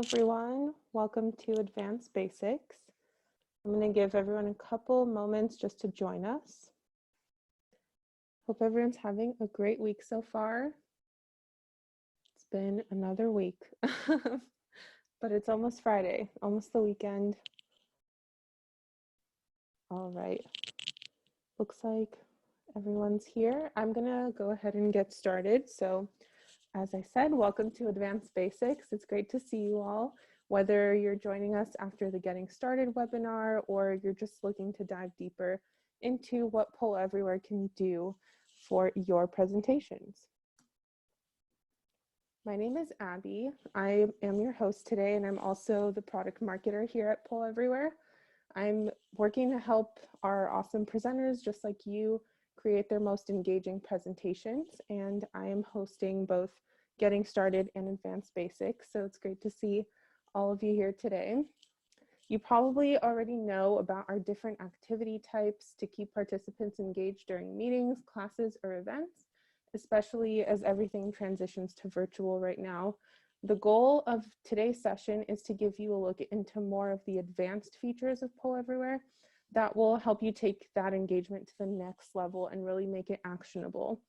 everyone. Welcome to Advanced Basics. I'm going to give everyone a couple moments just to join us. Hope everyone's having a great week so far. It's been another week, but it's almost Friday, almost the weekend. All right, looks like everyone's here. I'm going to go ahead and get started. So as I said, welcome to Advanced Basics. It's great to see you all, whether you're joining us after the Getting Started webinar or you're just looking to dive deeper into what Poll Everywhere can do for your presentations. My name is Abby. I am your host today, and I'm also the product marketer here at Poll Everywhere. I'm working to help our awesome presenters, just like you, create their most engaging presentations, and I am hosting both Getting Started and Advanced Basics, so it's great to see all of you here today. You probably already know about our different activity types to keep participants engaged during meetings, classes, or events, especially as everything transitions to virtual right now. The goal of today's session is to give you a look into more of the advanced features of Poll Everywhere that will help you take that engagement to the next level and really make it actionable.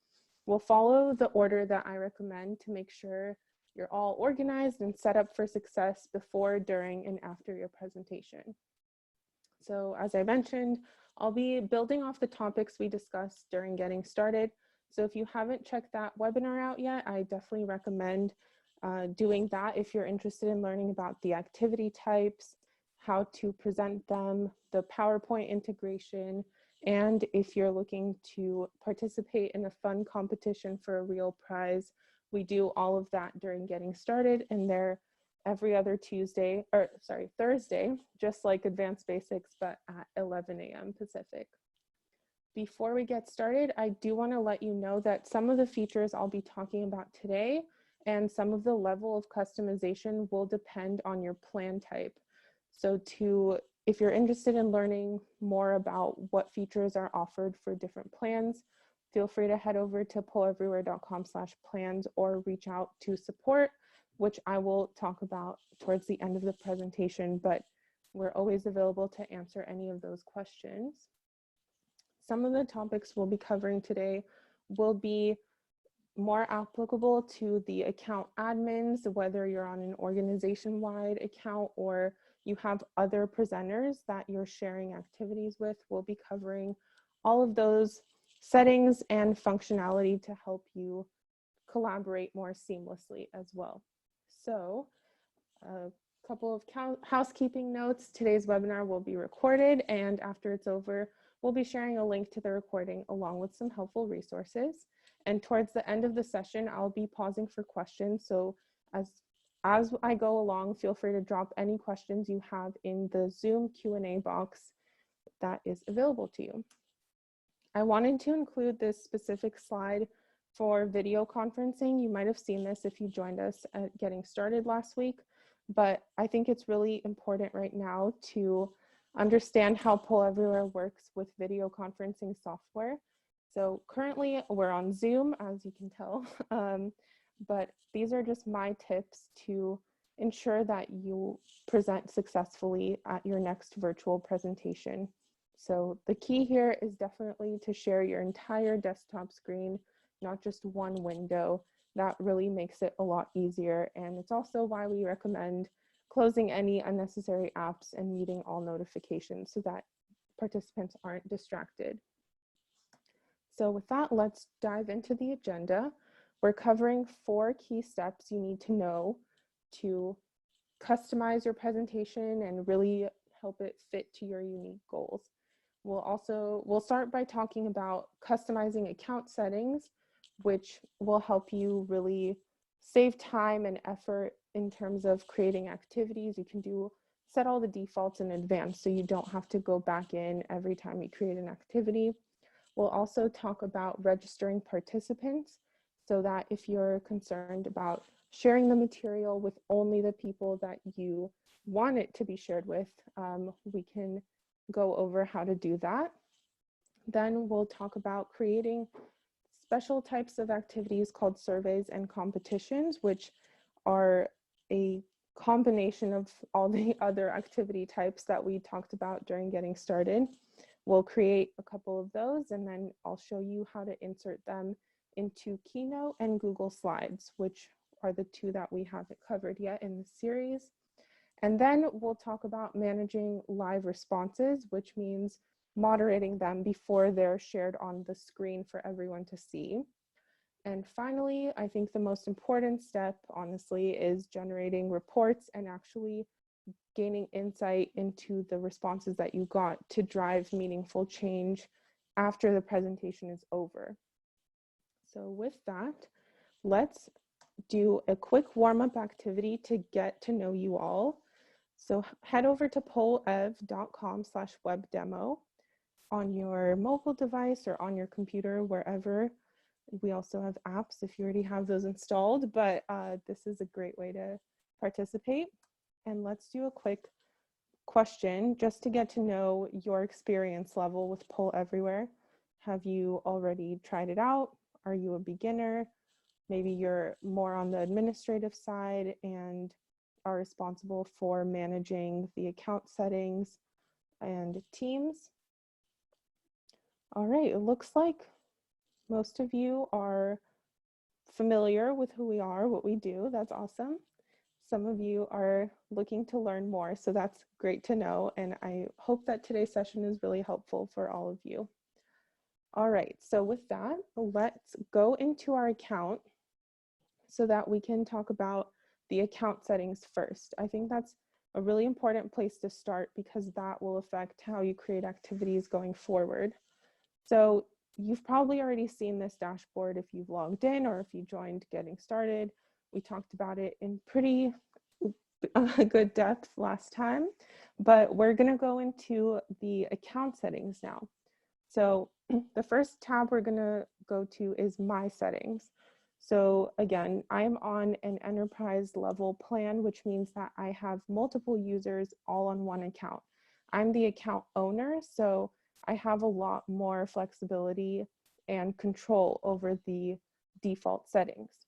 We'll follow the order that I recommend to make sure you're all organized and set up for success before, during, and after your presentation. So as I mentioned, I'll be building off the topics we discussed during Getting Started. So if you haven't checked that webinar out yet, I definitely recommend doing that if you're interested in learning about the activity types, how to present them, the PowerPoint integration, and if you're looking to participate in a fun competition for a real prize. We do all of that during Getting Started, and they're every other Thursday, just like Advanced Basics, but at 11 a.m. Pacific. Before we get started, I do want to let you know that some of the features I'll be talking about today and some of the level of customization will depend on your plan type. So if you're interested in learning more about what features are offered for different plans, feel free to head over to polleverywhere.com/plans or reach out to support, which I will talk about towards the end of the presentation, but we're always available to answer any of those questions. Some of the topics we'll be covering today will be more applicable to the account admins, whether you're on an organization-wide account or you have other presenters that you're sharing activities with. We'll be covering all of those settings and functionality to help you collaborate more seamlessly as well. So a couple of housekeeping notes. Today's webinar will be recorded, and after it's over, we'll be sharing a link to the recording along with some helpful resources. And towards the end of the session, I'll be pausing for questions. So as I go along, feel free to drop any questions you have in the Zoom Q&A box that is available to you. I wanted to include this specific slide for video conferencing. You might have seen this if you joined us at Getting Started last week, but I think it's really important right now to understand how Poll Everywhere works with video conferencing software. So currently we're on Zoom, as you can tell, but these are just my tips to ensure that you present successfully at your next virtual presentation. So the key here is definitely to share your entire desktop screen, not just one window. That really makes it a lot easier, and it's also why we recommend closing any unnecessary apps and muting all notifications so that participants aren't distracted. So with that, let's dive into the agenda. We're covering 4 key steps you need to know to customize your presentation and really help it fit to your unique goals. We'll start by talking about customizing account settings, which will help you really save time and effort in terms of creating activities. You can set all the defaults in advance so you don't have to go back in every time you create an activity. We'll also talk about registering participants so that if you're concerned about sharing the material with only the people that you want it to be shared with, we can go over how to do that. Then we'll talk about creating special types of activities called surveys and competitions, which are a combination of all the other activity types that we talked about during getting started. We'll create a couple of those, and then I'll show you how to insert them into Keynote and Google Slides, which are the two that we haven't covered yet in this series. And then we'll talk about managing live responses, which means moderating them before they're shared on the screen for everyone to see. And finally, I think the most important step, honestly, is generating reports and actually gaining insight into the responses that you got to drive meaningful change after the presentation is over. So with that, let's do a quick warm-up activity to get to know you all. So head over to polev.com/webdemo on your mobile device or on your computer, wherever. We also have apps if you already have those installed, but this is a great way to participate. And let's do a quick question just to get to know your experience level with Poll Everywhere. Have you already tried it out? Are you a beginner? Maybe you're more on the administrative side and are responsible for managing the account settings and teams. All right, it looks like most of you are familiar with who we are, what we do. That's awesome. Some of you are looking to learn more, so that's great to know. And I hope that today's session is really helpful for all of you. All right, so with that, let's go into our account so that we can talk about the account settings first. I think that's a really important place to start because that will affect how you create activities going forward. So you've probably already seen this dashboard if you've logged in or if you joined getting started. We talked about it in pretty good depth last time, but we're going to go into the account settings now. So the first tab we're going to go to is My Settings. So again, I'm on an enterprise level plan, which means that I have multiple users all on one account. I'm the account owner, so I have a lot more flexibility and control over the default settings.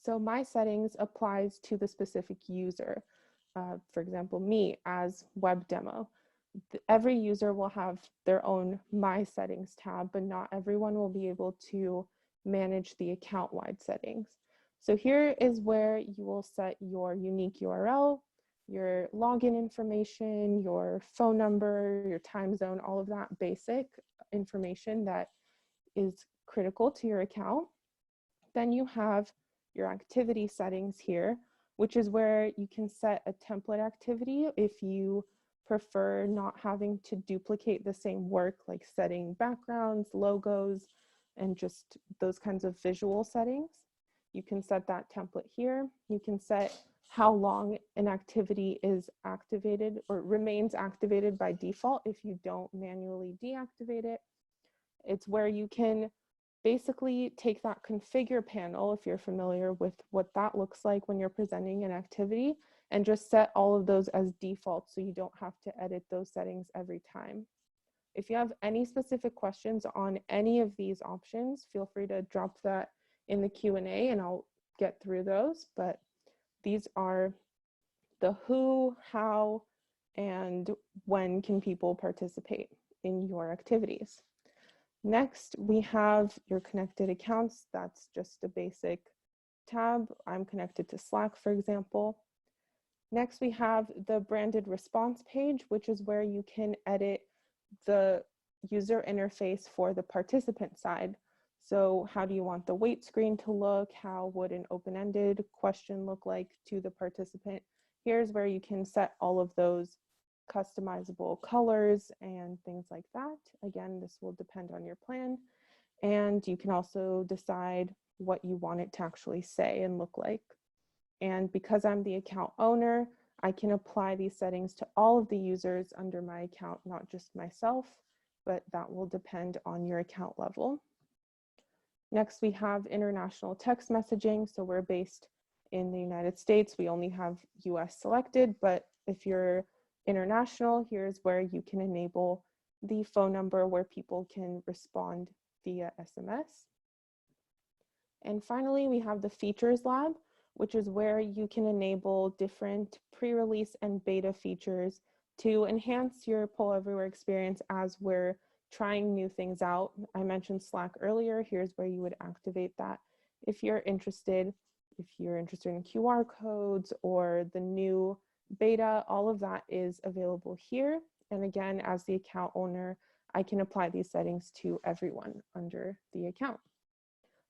So My Settings applies to the specific user. For example, me as web demo. Every user will have their own My Settings tab, but not everyone will be able to manage the account-wide settings. So here is where you will set your unique URL, your login information, your phone number, your time zone, all of that basic information that is critical to your account. Then you have your activity settings here, which is where you can set a template activity if you prefer not having to duplicate the same work, like setting backgrounds, logos, and just those kinds of visual settings. You can set that template here. You can set how long an activity is activated or remains activated by default if you don't manually deactivate it. It's where you can basically take that configure panel, if you're familiar with what that looks like when you're presenting an activity, and just set all of those as default so you don't have to edit those settings every time. If you have any specific questions on any of these options, feel free to drop that in the Q&A and I'll get through those. But these are the who, how, and when can people participate in your activities. Next, we have your connected accounts. That's just a basic tab. I'm connected to Slack, for example. Next, we have the branded response page, which is where you can edit the user interface for the participant side. So how do you want the wait screen to look? How would an open-ended question look like to the participant? Here's where you can set all of those customizable colors and things like that. Again, this will depend on your plan. And you can also decide what you want it to actually say and look like. And because I'm the account owner, I can apply these settings to all of the users under my account, not just myself, but that will depend on your account level. Next, we have international text messaging. So we're based in the United States. We only have US selected, but if you're international, here's where you can enable the phone number where people can respond via SMS. And finally, we have the features lab, which is where you can enable different pre-release and beta features to enhance your Poll Everywhere experience as we're trying new things out. I mentioned Slack earlier. Here's where you would activate that if you're interested. If you're interested in QR codes or the new beta, all of that is available here. And again, as the account owner, I can apply these settings to everyone under the account.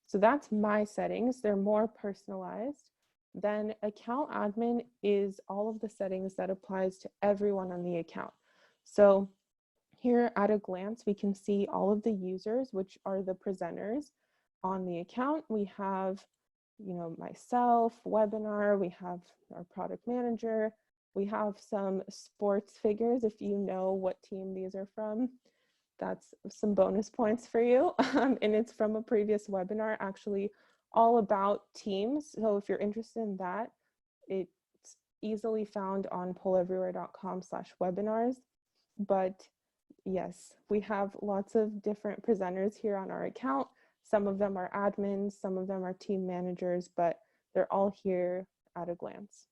So that's my settings. They're more personalized. Then account admin is all of the settings that applies to everyone on the account. So here at a glance, we can see all of the users, which are the presenters on the account. We have, myself, webinar, we have our product manager, we have some sports figures. If you know what team these are from, that's some bonus points for you. And it's from a previous webinar, actually all about teams. So if you're interested in that, it's easily found on polleverywhere.com/webinars. But yes, we have lots of different presenters here on our account. Some of them are admins, some of them are team managers, but they're all here at a glance.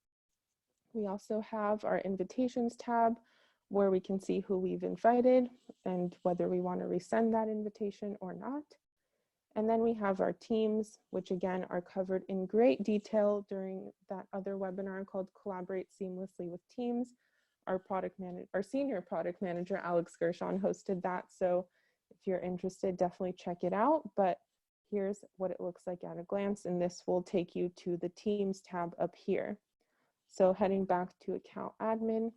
We also have our invitations tab where we can see who we've invited and whether we want to resend that invitation or not. And then we have our teams, which again are covered in great detail during that other webinar called Collaborate Seamlessly with Teams. Our senior product manager, Alex Gershon, hosted that. So if you're interested, definitely check it out. But here's what it looks like at a glance. And this will take you to the Teams tab up here. So heading back to account admin,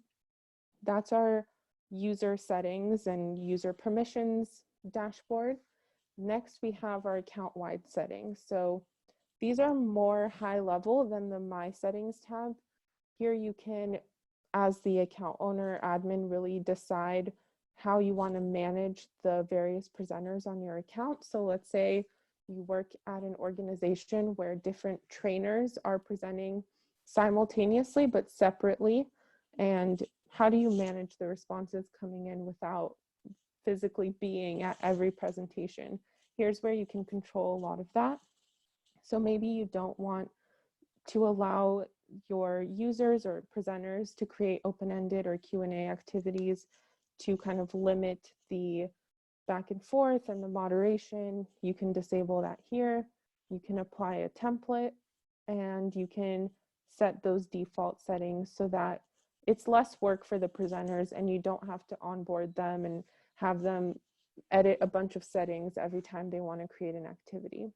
that's our user settings and user permissions dashboard. Next, we have our account-wide settings. So these are more high level than the My Settings tab. Here you can, as the account owner, admin, really decide how you want to manage the various presenters on your account. So let's say you work at an organization where different trainers are presenting simultaneously but separately, and how do you manage the responses coming in without physically being at every presentation? Here's where you can control a lot of that. So maybe you don't want to allow your users or presenters to create open-ended or Q&A activities to kind of limit the back and forth and the moderation. You can disable that here. You can apply a template and you can set those default settings so that it's less work for the presenters and you don't have to onboard them and have them edit a bunch of settings every time they want to create an activity.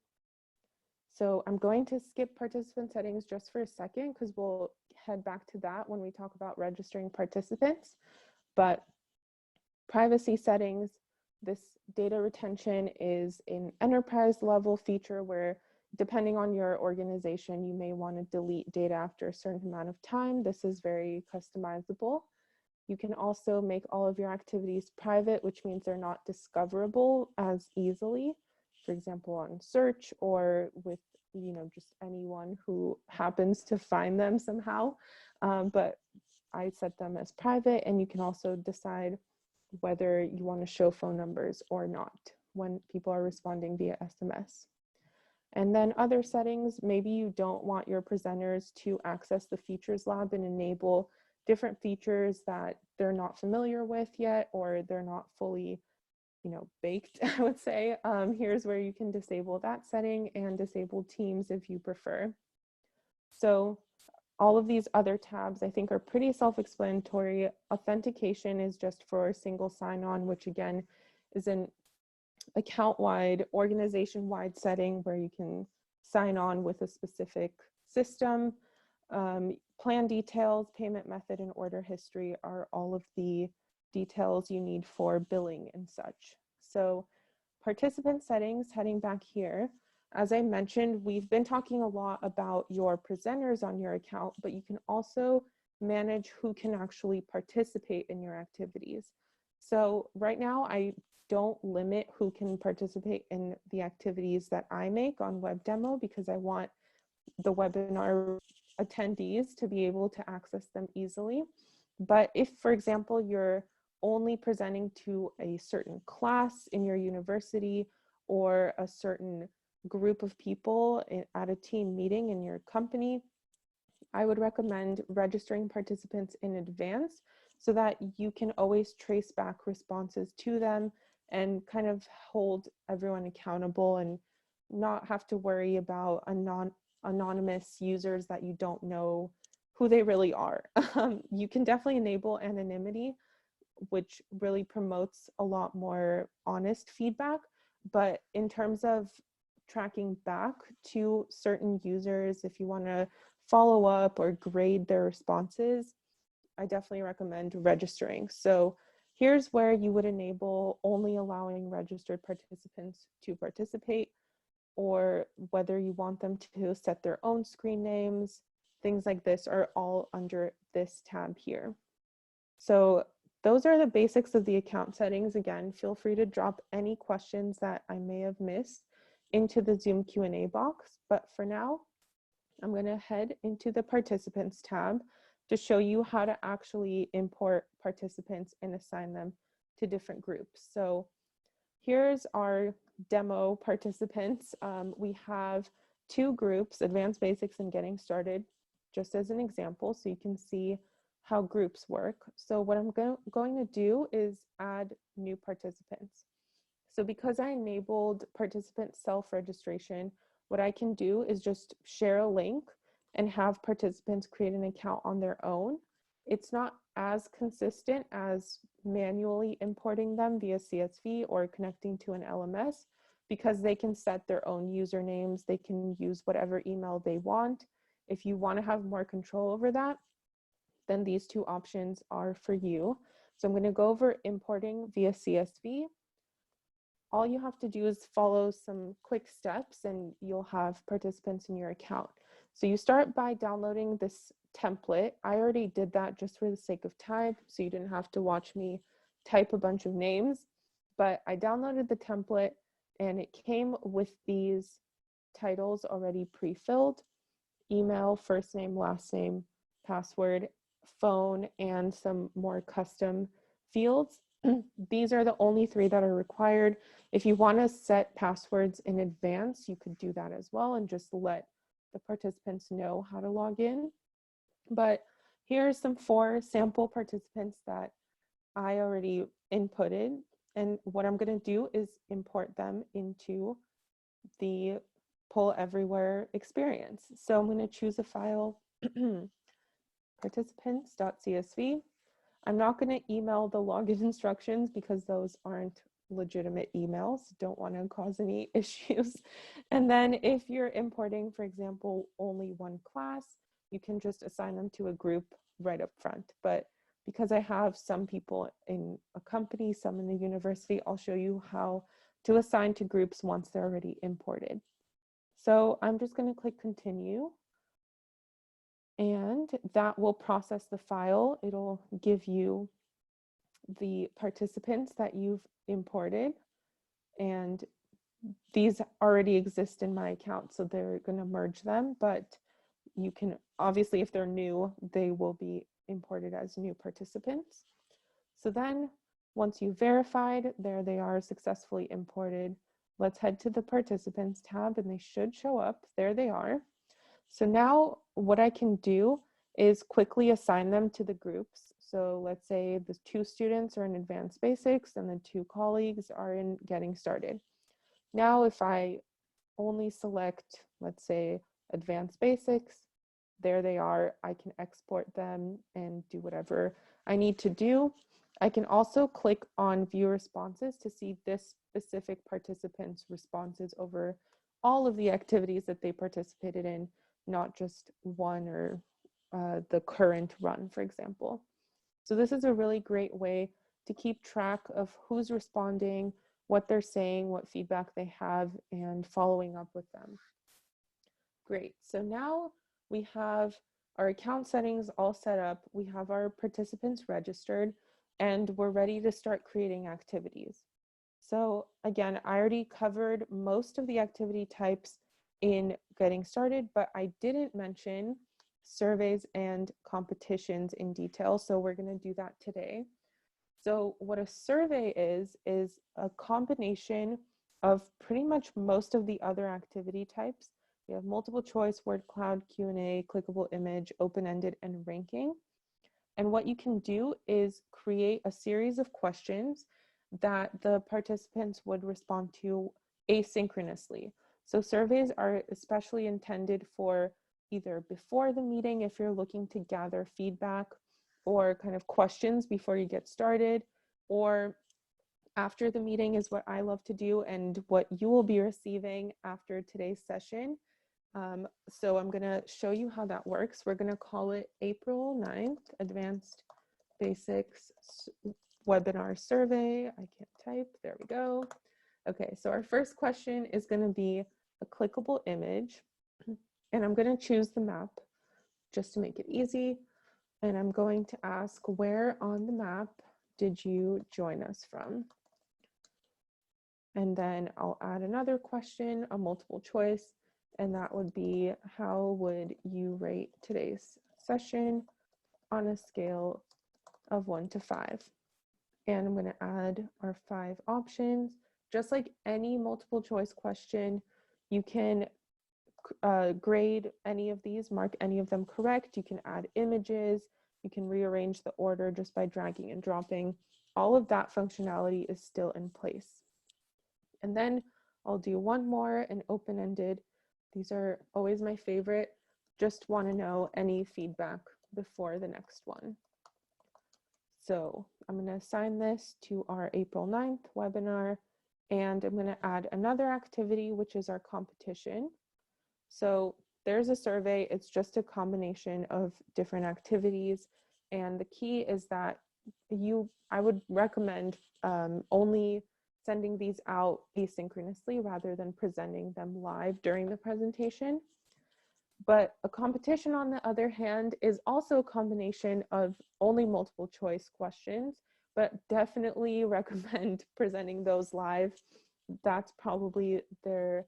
So I'm going to skip participant settings just for a second because we'll head back to that when we talk about registering participants. But privacy settings, this data retention is an enterprise level feature where depending on your organization, you may want to delete data after a certain amount of time. This is very customizable. You can also make all of your activities private, which means they're not discoverable as easily, for example, on search or with just anyone who happens to find them somehow. But I set them as private, and you can also decide whether you want to show phone numbers or not when people are responding via SMS. And then other settings, maybe you don't want your presenters to access the features lab and enable different features that they're not familiar with yet, or they're not fully, baked, I would say. Here's where you can disable that setting and disable Teams if you prefer. So all of these other tabs I think are pretty self-explanatory. Authentication is just for single sign-on, which again is an account-wide, organization-wide setting where you can sign on with a specific system. Plan details, payment method, and order history are all of the details you need for billing and such. So participant settings, heading back here, as I mentioned, we've been talking a lot about your presenters on your account, but you can also manage who can actually participate in your activities. So right now, I don't limit who can participate in the activities that I make on web demo because I want the webinar attendees to be able to access them easily. But if, for example, you're only presenting to a certain class in your university or a certain group of people at a team meeting in your company, I would recommend registering participants in advance so that you can always trace back responses to them and kind of hold everyone accountable and not have to worry about anonymous users that you don't know who they really are. You can definitely enable anonymity, which really promotes a lot more honest feedback. But in terms of tracking back to certain users, if you want to follow up or grade their responses, I definitely recommend registering. So here's where you would enable only allowing registered participants to participate, or whether you want them to set their own screen names. Things like this are all under this tab here. So those are the basics of the account settings. Again, feel free to drop any questions that I may have missed into the Zoom Q&A box. But for now, I'm going to head into the Participants tab to show you how to actually import participants and assign them to different groups. So here's our demo participants. We have two groups, Advanced Basics and Getting Started, just as an example, so you can see how groups work. So what I'm going to do is add new participants. So because I enabled participant self-registration, what I can do is just share a link and have participants create an account on their own. It's not as consistent as manually importing them via CSV or connecting to an LMS, because they can set their own usernames. They can use whatever email they want. If you want to have more control over that, then these two options are for you. So I'm going to go over importing via CSV. All you have to do is follow some quick steps and you'll have participants in your account. So you start by downloading this template. I already did that just for the sake of time, so you didn't have to watch me type a bunch of names, but I downloaded the template and it came with these titles already pre-filled: email, first name, last name, password, phone, and some more custom fields. These are the only three that are required. If you want to set passwords in advance, you could do that as well and just let the participants know how to log in. But here's some 4 sample participants that I already inputted. And what I'm going to do is import them into the Pull Everywhere experience. So I'm going to choose a file, participants.csv. I'm not going to email the login instructions because those aren't legitimate emails. Don't want to cause any issues. And then if you're importing, for example, only one class, you can just assign them to a group right up front. But because I have some people in a company, some in the university, I'll show you how to assign to groups once they're already imported. So I'm just going to click continue, and that will process the file. It'll give you the participants that you've imported, and these already exist in my account, so they're going to merge them, but you can obviously, if they're new, they will be imported as new participants. So then once you've verified, there they are, successfully imported. Let's head to the Participants tab and they should show up. There they are. So now what I can do is quickly assign them to the groups. So let's say the 2 students are in Advanced Basics and the 2 colleagues are in Getting Started. Now if I only select, let's say, Advanced Basics, there they are. I can export them and do whatever I need to do. I can also click on View Responses to see this specific participant's responses over all of the activities that they participated in, not just one or the current run, for example. So this is a really great way to keep track of who's responding, what they're saying, what feedback they have, and following up with them. Great. So now we have our account settings all set up. We have our participants registered, and we're ready to start creating activities. So again, I already covered most of the activity types in Getting Started, but I didn't mention surveys and competitions in detail, so we're going to do that today. So what a survey is a combination of pretty much most of the other activity types. We have multiple choice, word cloud, Q&A, clickable image, open-ended, and ranking. And what you can do is create a series of questions that the participants would respond to asynchronously. So surveys are especially intended for either before the meeting if you're looking to gather feedback or kind of questions before you get started, or after the meeting is what I love to do and what you will be receiving after today's session. So I'm going to show you how that works. We're going to call it April 9th Advanced Basics Webinar Survey. I can't type. There we go. Okay, so our first question is going to be a clickable image. And I'm going to choose the map just to make it easy. And I'm going to ask, where on the map did you join us from? And then I'll add another question, a multiple choice, and that would be, how would you rate today's session on a scale of 1 to 5? And I'm going to add our 5 options. Just like any multiple choice question, you can grade any of these, mark any of them correct. You can add images. You can rearrange the order just by dragging and dropping. All of that functionality is still in place. And then I'll do one more, an open-ended. These are always my favorite. Just want to know any feedback before the next one. So I'm going to assign this to our April 9th webinar, and I'm going to add another activity, which is our competition. So there's a survey. It's just a combination of different activities. And the key is that I would recommend only sending these out asynchronously rather than presenting them live during the presentation. But a competition, on the other hand, is also a combination of only multiple choice questions, but definitely recommend presenting those live. That's probably their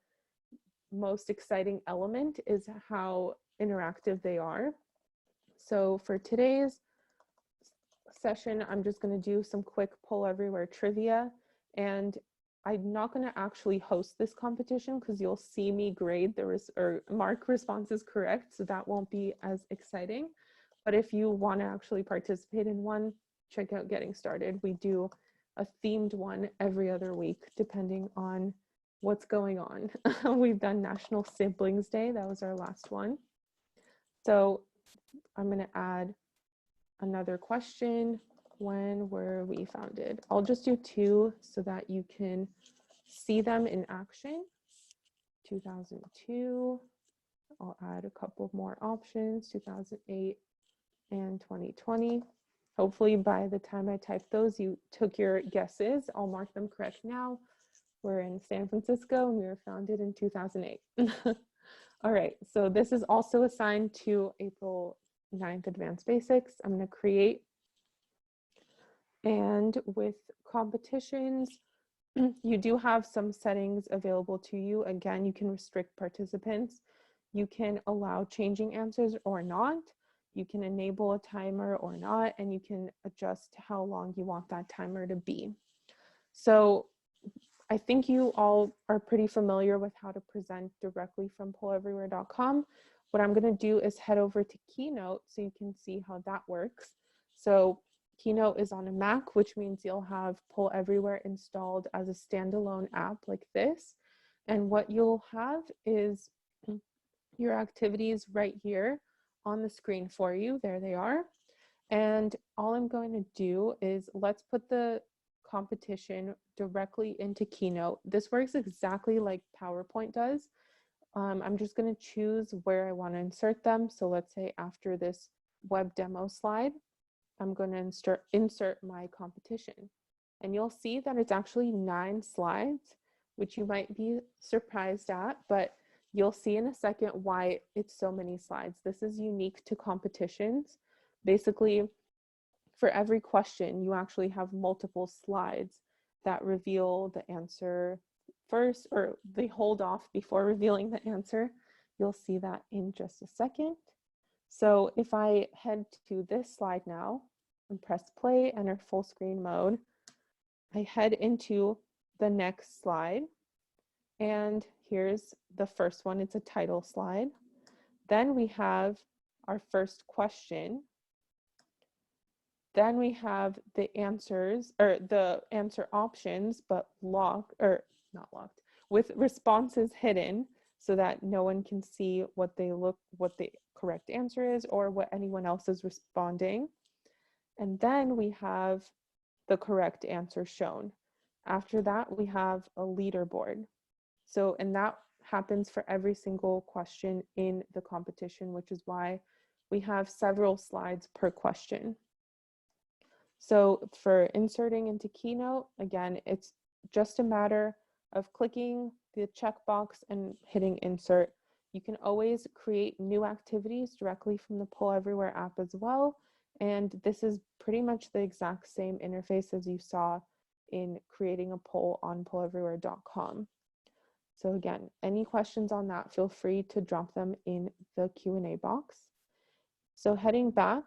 most exciting element, is how interactive they are. So for today's session, I'm just going to do some quick poll everywhere trivia, and I'm not going to actually host this competition because you'll see me grade or mark responses correct, so that won't be as exciting. But if you want to actually participate in one, check out Getting Started. We do a themed one every other week depending on what's going on. We've done National Siblings Day. That was our last one. So I'm going to add another question. When were we founded? I'll just do 2 so that you can see them in action. 2002. I'll add a couple more options, 2008 and 2020. Hopefully by the time I type those, you took your guesses. I'll mark them correct now. We're in San Francisco and we were founded in 2008. All right, so this is also assigned to April 9th Advanced Basics. I'm going to create. And with competitions, you do have some settings available to you. Again, you can restrict participants. You can allow changing answers or not. You can enable a timer or not, and you can adjust how long you want that timer to be. So I think you all are pretty familiar with how to present directly from polleverywhere.com. What I'm going to do is head over to Keynote so you can see how that works. So Keynote is on a Mac, which means you'll have Poll Everywhere installed as a standalone app like this. And what you'll have is your activities right here on the screen for you. There they are. And all I'm going to do is, let's put the competition directly into Keynote. This works exactly like PowerPoint does. I'm just going to choose where I want to insert them. So let's say after this web demo slide, I'm going to insert my competition. And you'll see that it's actually 9 slides, which you might be surprised at, but you'll see in a second why it's so many slides. This is unique to competitions. Basically, for every question, you actually have multiple slides that reveal the answer first, or they hold off before revealing the answer. You'll see that in just a second. So if I head to this slide now and press play, enter full screen mode, I head into the next slide. And here's the first one. It's a title slide. Then we have our first question. Then we have the answers, or the answer options, but locked, or not locked, with responses hidden so that no one can see what the correct answer is or what anyone else is responding. And then we have the correct answer shown. After that, we have a leaderboard. So, and that happens for every single question in the competition, which is why we have several slides per question. So for inserting into Keynote, again, it's just a matter of clicking the checkbox and hitting insert. You can always create new activities directly from the Poll Everywhere app as well. And this is pretty much the exact same interface as you saw in creating a poll on polleverywhere.com. So again, any questions on that, feel free to drop them in the Q&A box. So heading back,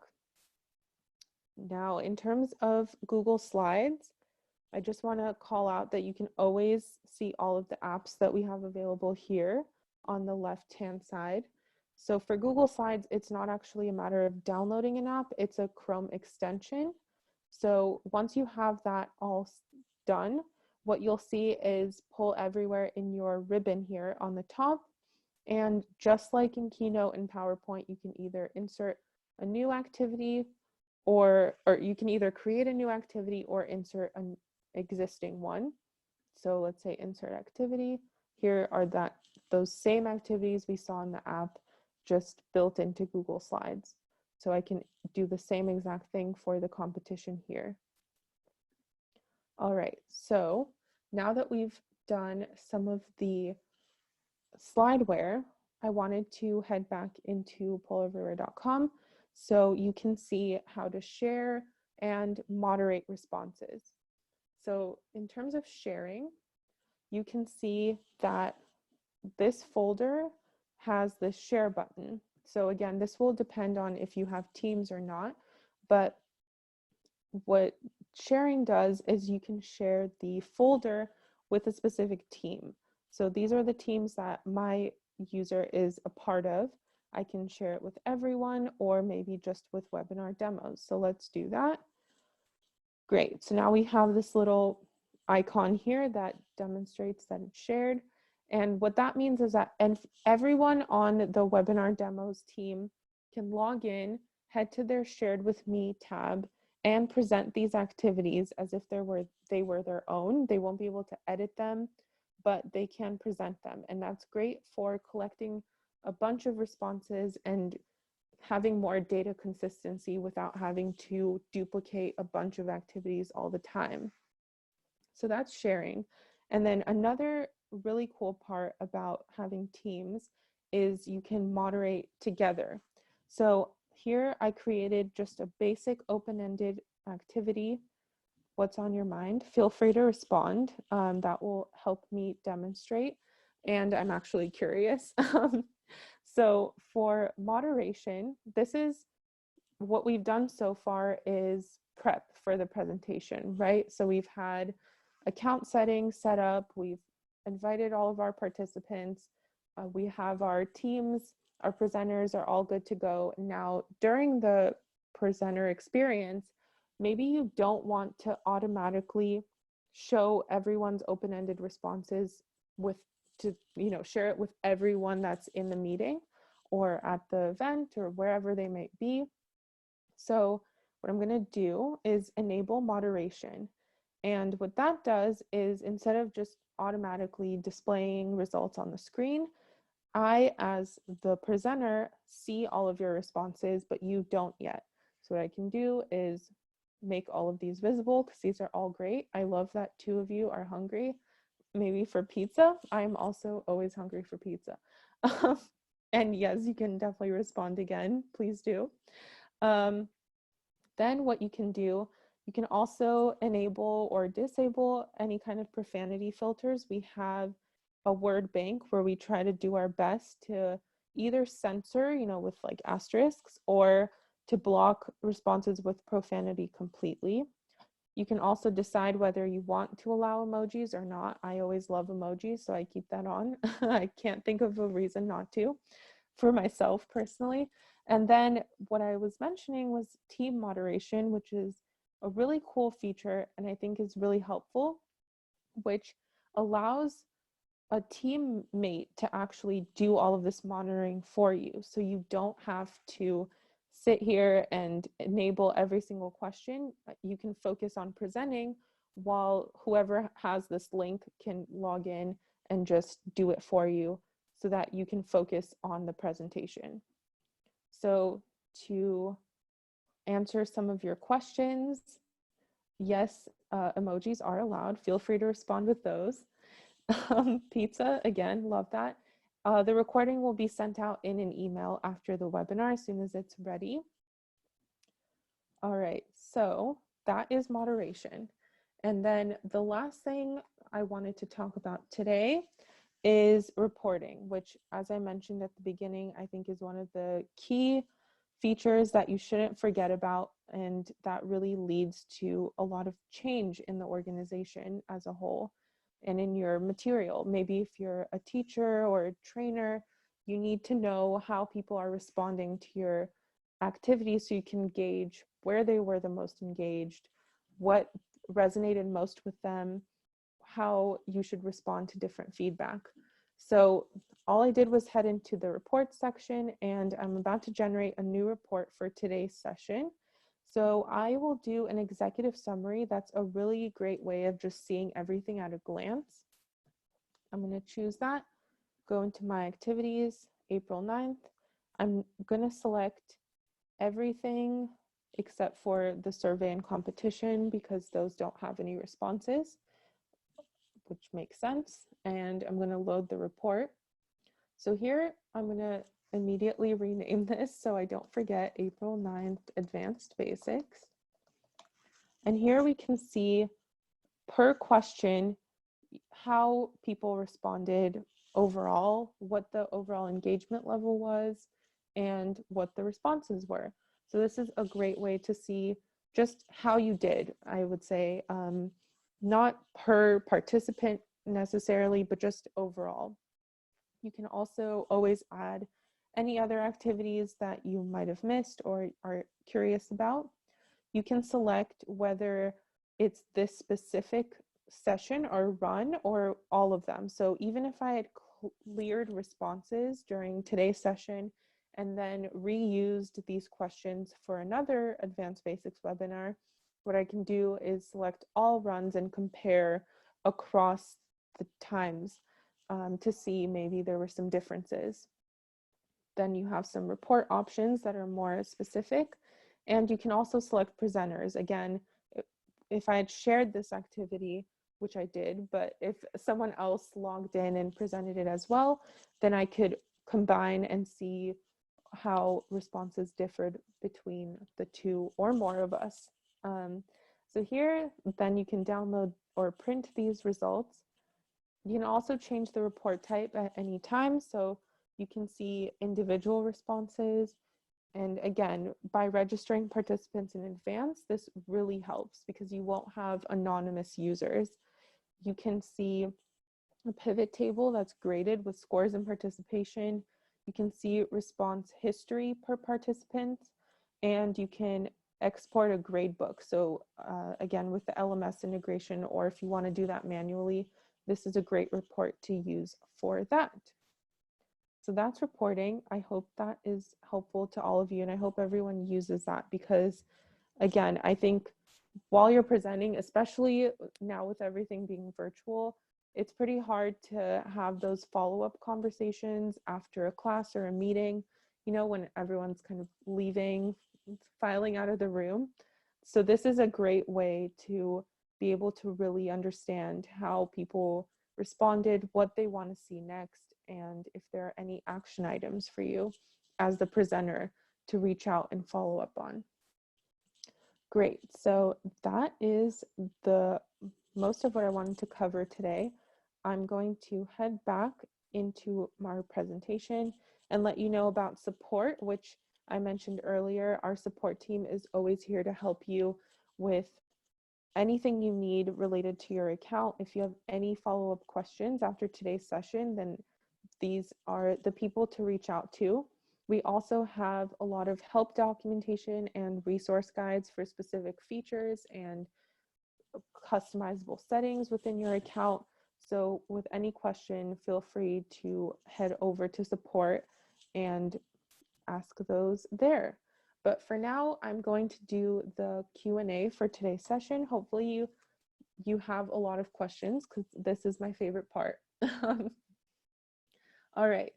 now, in terms of Google Slides, I just want to call out that you can always see all of the apps that we have available here on the left-hand side. So for Google Slides, it's not actually a matter of downloading an app, it's a Chrome extension. So once you have that all done, what you'll see is Poll Everywhere in your ribbon here on the top. And just like in Keynote and PowerPoint, you can either insert a new activity, or you can either create a new activity or insert an existing one. So let's say insert activity. Here are those same activities we saw in the app, just built into Google Slides. So I can do the same exact thing for the competition here. All right, so now that we've done some of the slideware, I wanted to head back into polleverywhere.com so you can see how to share and moderate responses. So in terms of sharing, you can see that this folder has the share button. So again, this will depend on if you have Teams or not, but what sharing does is you can share the folder with a specific team. So these are the teams that my user is a part of. I can share it with everyone or maybe just with webinar demos. So let's do that. Great, so now we have this little icon here that demonstrates that it's shared. And what that means is that everyone on the webinar demos team can log in, head to their shared with me tab, and present these activities as if they were their own. They won't be able to edit them, but they can present them. And that's great for collecting a bunch of responses and having more data consistency without having to duplicate a bunch of activities all the time. So that's sharing. And then another really cool part about having teams is you can moderate together. So here I created just a basic open-ended activity. What's on your mind? Feel free to respond. That will help me demonstrate. And I'm actually curious. So for moderation, this is what we've done so far is prep for the presentation, right? So we've had account settings set up, we've invited all of our participants, we have our teams, our presenters are all good to go. Now, during the presenter experience, maybe you don't want to automatically show everyone's open-ended responses share it with everyone that's in the meeting or at the event or wherever they might be. So what I'm going to do is enable moderation. And what that does is instead of just automatically displaying results on the screen, I, as the presenter, see all of your responses, but you don't yet. So what I can do is make all of these visible because these are all great. I love that 2 of you are hungry, maybe for pizza. I'm also always hungry for pizza. And yes, you can definitely respond again, please do. Then what you can do, you can also enable or disable any kind of profanity filters. We have a word bank where we try to do our best to either censor, with like asterisks, or to block responses with profanity completely. You can also decide whether you want to allow emojis or not. I always love emojis, so I keep that on. I can't think of a reason not to for myself personally. And then what I was mentioning was team moderation, which is a really cool feature and I think is really helpful, which allows a teammate to actually do all of this monitoring for you. So you don't have to sit here and enable every single question. You can focus on presenting while whoever has this link can log in and just do it for you so that you can focus on the presentation. So to answer some of your questions, yes, emojis are allowed. Feel free to respond with those. Pizza, again, love that. The recording will be sent out in an email after the webinar as soon as it's ready. All right, so that is moderation. And then the last thing I wanted to talk about today is reporting, which, as I mentioned at the beginning, I think is one of the key features that you shouldn't forget about, and that really leads to a lot of change in the organization as a whole and in your material. Maybe if you're a teacher or a trainer, you need to know how people are responding to your activities so you can gauge where they were the most engaged, what resonated most with them, how you should respond to different feedback. So all I did was head into the report section, and I'm about to generate a new report for today's session. So I will do an executive summary. That's a really great way of just seeing everything at a glance. I'm going to choose that, go into my activities, April 9th. I'm going to select everything except for the survey and competition because those don't have any responses, which makes sense. And I'm going to load the report. So here I'm going to immediately rename this so I don't forget, April 9th Advanced Basics. And here we can see per question how people responded overall, what the overall engagement level was, and what the responses were. So this is a great way to see just how you did, I would say, not per participant necessarily, but just overall. You can also always add any other activities that you might have missed or are curious about. You can select whether it's this specific session or run or all of them. So even if I had cleared responses during today's session and then reused these questions for another Advanced Basics webinar, what I can do is select all runs and compare across the times to see maybe there were some differences. Then you have some report options that are more specific, and you can also select presenters. Again, if I had shared this activity, which I did, but if someone else logged in and presented it as well, then I could combine and see how responses differed between the two or more of us. So here, then you can download or print these results. You can also change the report type at any time, so you can see individual responses. And again, by registering participants in advance, this really helps because you won't have anonymous users. You can see a pivot table that's graded with scores and participation. You can see response history per participant, and you can export a grade book. So again, with the LMS integration, or if you want to do that manually, this is a great report to use for that. So that's reporting. I hope that is helpful to all of you, and I hope everyone uses that because, again, I think while you're presenting, especially now with everything being virtual, it's pretty hard to have those follow-up conversations after a class or a meeting, you know, when everyone's kind of leaving, filing out of the room. So this is a great way to be able to really understand how people responded, what they want to see next, and if there are any action items for you as the presenter to reach out and follow up on. Great, so that is the most of what I wanted to cover today. I'm going to head back into my presentation and let you know about support, which I mentioned earlier. Our support team is always here to help you with anything you need related to your account. If you have any follow-up questions after today's session, then these are the people to reach out to. We also have a lot of help documentation and resource guides for specific features and customizable settings within your account. So with any question, feel free to head over to support and ask those there. But for now, I'm going to do the Q&A for today's session. Hopefully you have a lot of questions because this is my favorite part. All right.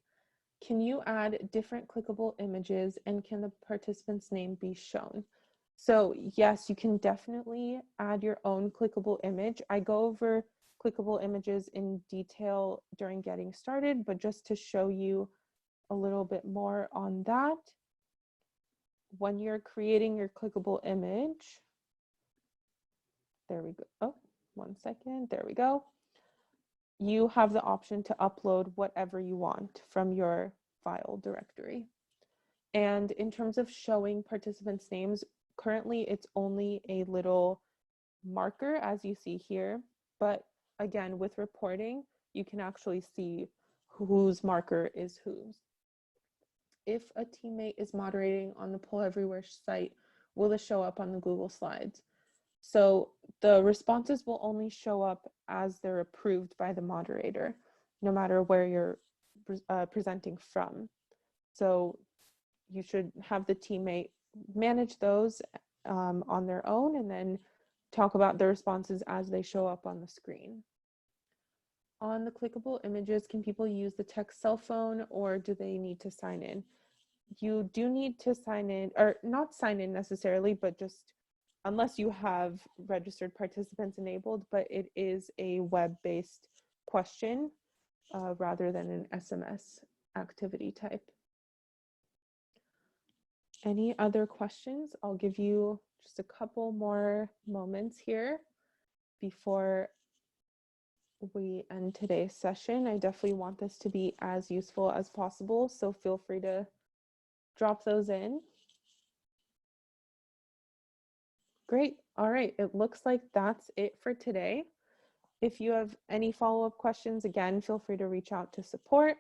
Can you add different clickable images and can the participant's name be shown? So yes, you can definitely add your own clickable image. I go over clickable images in detail during getting started, but just to show you a little bit more on that, when you're creating your clickable image, there we go. Oh, 1 second, there we go. You have the option to upload whatever you want from your file directory. And in terms of showing participants' names, currently it's only a little marker as you see here, but again, with reporting, you can actually see whose marker is whose. If a teammate is moderating on the Poll Everywhere site, will this show up on the Google Slides? So the responses will only show up as they're approved by the moderator, no matter where you're presenting from. So you should have the teammate manage those on their own and then talk about the responses as they show up on the screen. On the clickable images, can people use the text cell phone or do they need to sign in? You do need to sign in, or not sign in necessarily, but just unless you have registered participants enabled, but it is a web-based question rather than an SMS activity type. Any other questions? I'll give you just a couple more moments here before we end today's session. I definitely want this to be as useful as possible, so feel free to drop those in. Great. All right. It looks like that's it for today. If you have any follow-up questions, again, feel free to reach out to support.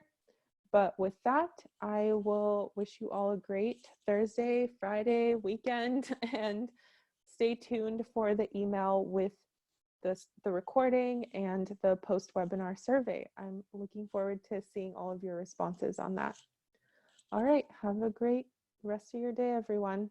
But with that, I will wish you all a great Thursday, Friday, weekend, and stay tuned for the email with the recording and the post-webinar survey. I'm looking forward to seeing all of your responses on that. All right, have a great rest of your day, everyone.